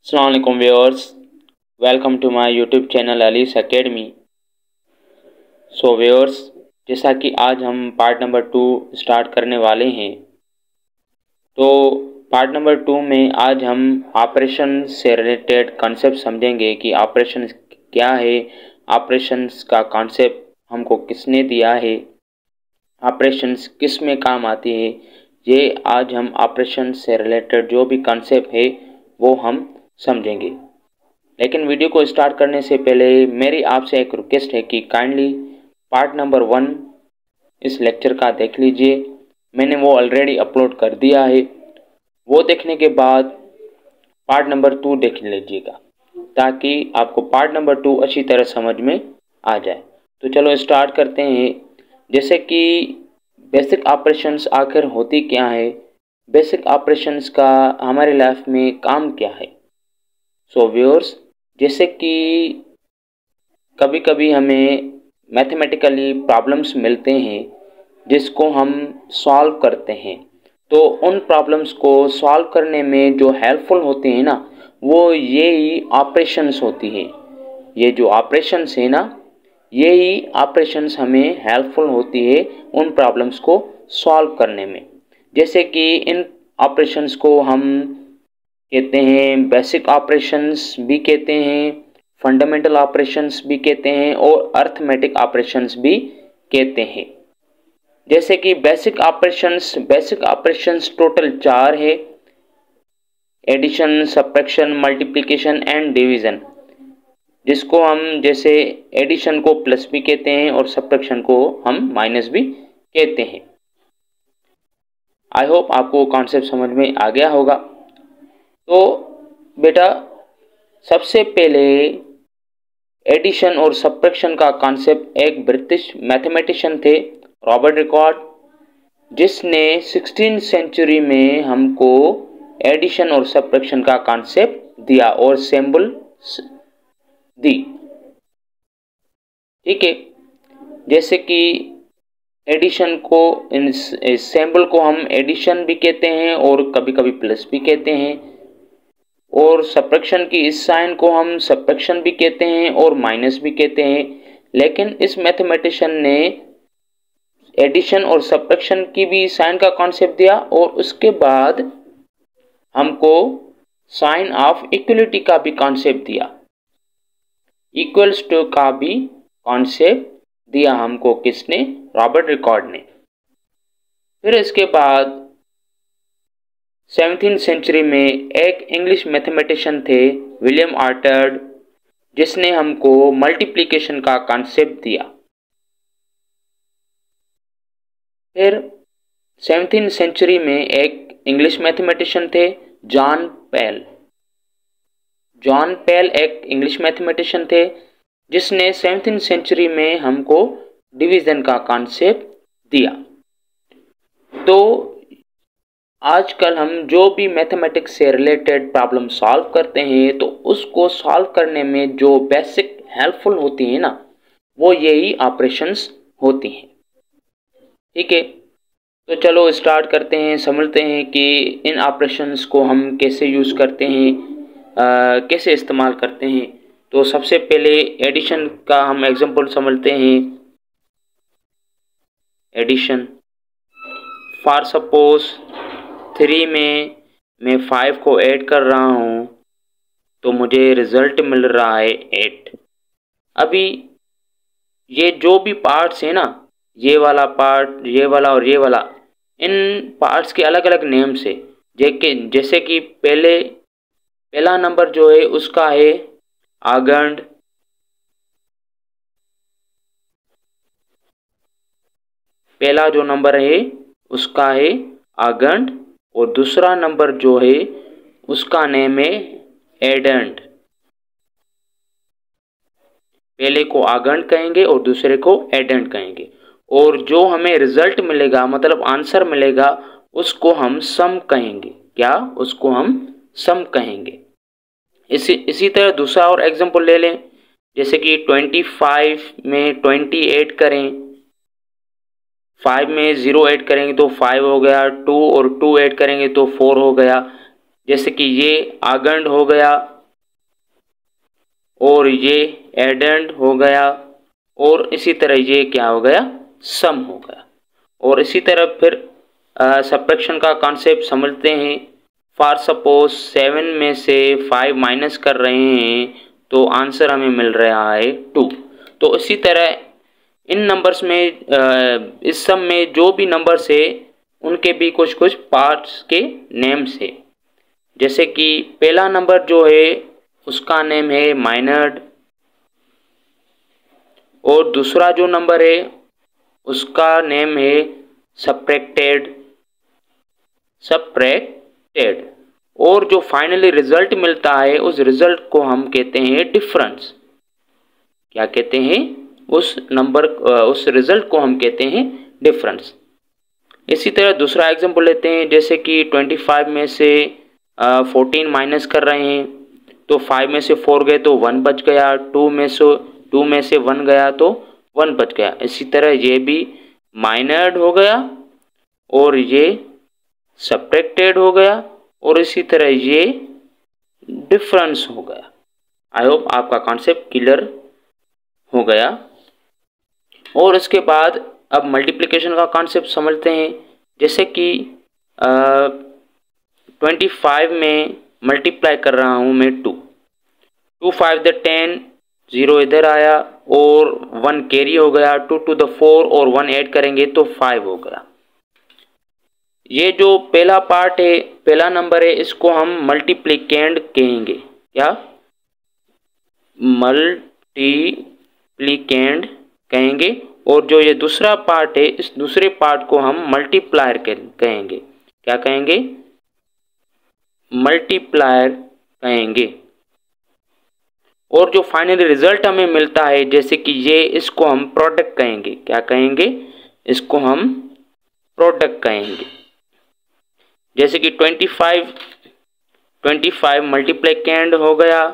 अस्सलाम वालेकुम viewers, welcome to my YouTube channel Ali's academy. So viewers, जैसा कि आज हम पार्ट नंबर 2 स्टार्ट करने वाले हैं, तो पार्ट नंबर 2 में आज हम ऑपरेशन से रिलेटेड कॉन्सेप्ट समझेंगे कि ऑपरेशन क्या है, ऑपरेशंस का कॉन्सेप्ट हमको किसने दिया है, ऑपरेशंस किस में काम आती है। ये आज हम ऑपरेशन से रिलेटेड जो भी कॉन्सेप्ट है वो हम समझेंगे। लेकिन वीडियो को स्टार्ट करने से पहले मेरी आपसे एक रिक्वेस्ट है कि काइंडली पार्ट नंबर 1 इस लेक्चर का देख लीजिए। मैंने वो ऑलरेडी अपलोड कर दिया है। वो देखने के बाद पार्ट नंबर 2 देख लीजिएगा ताकि आपको पार्ट नंबर 2 अच्छी तरह समझ में आ जाए। तो चलो स्टार्ट करते हैं। जैसे कि बेसिक ऑपरेशंस आखिर होती क्या है, बेसिक ऑपरेशंस का हमारी लाइफ में काम क्या है। सो व्यूअर्स, जैसे कि कभी कभी हमें मैथमेटिकली प्रॉब्लम्स मिलते हैं जिसको हम सॉल्व करते हैं, तो उन प्रॉब्लम्स को सॉल्व करने में जो हेल्पफुल होते हैं ना, वो यही ऑपरेशंस होती हैं। ये जो ऑपरेशंस है ना, यही ऑपरेशंस हमें हेल्पफुल होती है उन प्रॉब्लम्स को सॉल्व करने में। जैसे कि इन ऑपरेशंस को हम कहते हैं बेसिक ऑपरेशंस भी कहते हैं, फंडामेंटल ऑपरेशंस भी कहते हैं और अर्थमेटिक ऑपरेशंस भी कहते हैं। जैसे कि बेसिक ऑपरेशंस टोटल 4 है: addition, subtraction, multiplication and division. जिसको हम जैसे एडिशन को प्लस भी कहते हैं और सब्ट्रैक्शन को हम माइनस भी कहते हैं। आई होप आपको कॉन्सेप्ट समझ में आ गया होगा। तो बेटा, सबसे पहले एडिशन और सब्ट्रैक्शन का कॉन्सेप्ट एक ब्रिटिश मैथमेटिशियन थे, रॉबर्ट रिकॉर्ड, जिसने 16th सेंचुरी में हमको एडिशन और सब्ट्रैक्शन का कॉन्सेप्ट दिया और सिंबल दी। ठीक है, जैसे कि एडिशन को, इस सिंबल को हम एडिशन भी कहते हैं और कभी कभी प्लस भी कहते हैं, और सब्ट्रैक्शन की इस साइन को हम सब्ट्रैक्शन भी कहते हैं और माइनस भी कहते हैं। लेकिन इस मैथमेटिशियन ने एडिशन और सब्ट्रैक्शन की भी साइन का कॉन्सेप्ट दिया और उसके बाद हमको साइन ऑफ इक्वलिटी का भी कॉन्सेप्ट दिया, इक्वल्स टू का भी कॉन्सेप्ट दिया हमको। किसने? रॉबर्ट रिकॉर्ड ने। फिर इसके बाद 17th सेंचुरी में एक इंग्लिश मैथमेटिशियन थे, विलियम ऑर्टर्ड, जिसने हमको मल्टीप्लिकेशन का कॉन्सेप्ट दिया। फिर 17th सेंचुरी में एक इंग्लिश मैथमेटिशियन थे, जॉन पेल। जॉन पेल एक इंग्लिश मैथमेटिशियन थे जिसने 17th सेंचुरी में हमको डिवीजन का कॉन्सेप्ट दिया। तो आजकल हम जो भी मैथमेटिक्स से रिलेटेड प्रॉब्लम सॉल्व करते हैं, तो उसको सॉल्व करने में जो बेसिक हेल्पफुल होती है ना, वो यही ऑपरेशंस होती हैं। ठीक है, तो चलो स्टार्ट करते हैं, समझते हैं कि इन ऑपरेशंस को हम कैसे यूज़ करते हैं, कैसे इस्तेमाल करते हैं। तो सबसे पहले एडिशन का हम एग्जांपल समझते हैं। एडिशन, फॉर सपोज 3 में मैं 5 को ऐड कर रहा हूँ तो मुझे रिजल्ट मिल रहा है 8। अभी ये जो भी पार्ट्स है ना, ये वाला पार्ट, ये वाला और ये वाला, इन पार्ट्स के अलग अलग नेम्स है। जैसे कि पहला नंबर जो है उसका है आगंड, पहला जो नंबर है उसका है आगंड, और दूसरा नंबर जो है उसका नेम है एडेंट। पहले को आगंड कहेंगे और दूसरे को एडेंट कहेंगे, और जो हमें रिजल्ट मिलेगा, मतलब आंसर मिलेगा, उसको हम सम कहेंगे। क्या? उसको हम सम कहेंगे। इसी तरह दूसरा और एग्जांपल ले लें। जैसे कि 25 में 20 ऐड करें, 5 में 0 ऐड करेंगे तो 5 हो गया, 2 और 2 ऐड करेंगे तो 4 हो गया। जैसे कि ये आगंड हो गया और ये एडेंड हो गया, और इसी तरह ये क्या हो गया, सम हो गया। और इसी तरह फिर सब्ट्रैक्शन का कॉन्सेप्ट समझते हैं। फॉर सपोज 7 में से 5 माइनस कर रहे हैं तो आंसर हमें मिल रहा है 2। तो इसी तरह इन नंबर्स में इस सम में जो भी नंबर्स है उनके भी कुछ कुछ पार्ट्स के नेम्स है। जैसे कि पहला नंबर जो है उसका नेम है माइनर्ड, और दूसरा जो नंबर है उसका नेम है सब्ट्रैक्टेड, और जो फाइनली रिजल्ट मिलता है उस रिजल्ट को हम कहते हैं डिफरेंस। क्या कहते हैं, उस रिजल्ट को हम कहते हैं डिफरेंस। इसी तरह दूसरा एग्जांपल लेते हैं, जैसे कि 25 में से 14 माइनस कर रहे हैं तो 5 में से 4 गए तो 1 बच गया, 2 में से 1 गया तो 1 बच गया। इसी तरह ये भी माइनर्ड हो गया और ये सब्ट्रैक्टेड हो गया और इसी तरह ये डिफरेंस हो गया। आई होप आपका कॉन्सेप्ट क्लियर हो गया। और इसके बाद अब मल्टीप्लिकेशन का कॉन्सेप्ट समझते हैं। जैसे कि 25 में मल्टीप्लाई कर रहा हूँ मैं 2 5 द 10, 0 इधर आया और 1 कैरी हो गया, 2 to the 4 और 1 ऐड करेंगे तो 5 हो गया। ये जो पहला पार्ट है, पहला नंबर है, इसको हम मल्टीप्लिकेंड कहेंगे। क्या, मल्टीप्लिकेंड कहेंगे। और जो ये दूसरा पार्ट है, इस दूसरे पार्ट को हम मल्टीप्लायर कहेंगे। क्या कहेंगे, मल्टीप्लायर कहेंगे। और जो फाइनली रिजल्ट हमें मिलता है, जैसे कि ये, इसको हम प्रोडक्ट कहेंगे। क्या कहेंगे, इसको हम प्रोडक्ट कहेंगे। जैसे कि 25 मल्टीप्लिकेंड हो गया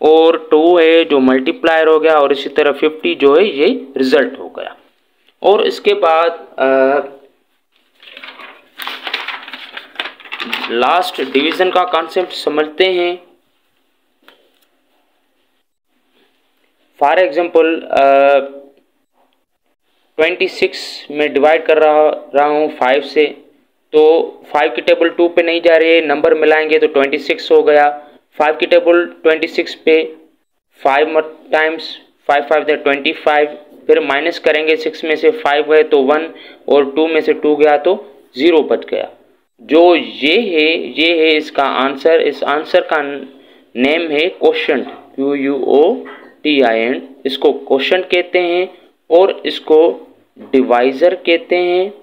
और 2 है जो मल्टीप्लायर हो गया, और इसी तरह 50 जो है ये रिजल्ट हो गया। और इसके बाद लास्ट डिवीजन का कॉन्सेप्ट समझते हैं। फॉर एग्जांपल 26 में डिवाइड कर रहा हूँ 5 से, तो 5 की टेबल 2 पे नहीं जा रही है, नंबर मिलाएंगे तो 26 हो गया। 5 की टेबल 26 पे 5 टाइम्स 5 5 25, फिर माइनस करेंगे, 6 में से 5 गए तो 1 और 2 में से 2 गया तो 0 बच गया। जो ये है इसका आंसर। इस आंसर का नेम है क्वोशंट, QUOTIENT। इसको क्वोशंट कहते हैं और इसको डिवाइजर कहते हैं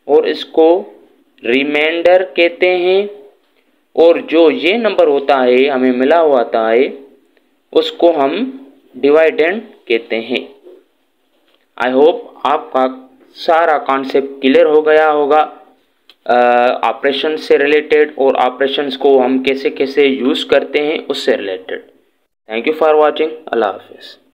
और इसको रिमाइंडर कहते हैं। और जो ये नंबर होता है हमें मिला हुआ आता है उसको हम डिवाइडेंड कहते हैं। आई होप आपका सारा कॉन्सेप्ट क्लियर हो गया होगा ऑपरेशन से रिलेटेड, और ऑपरेशंस को हम कैसे कैसे यूज़ करते हैं उससे related. Thank you for watching. अल्लाह हाफिज़।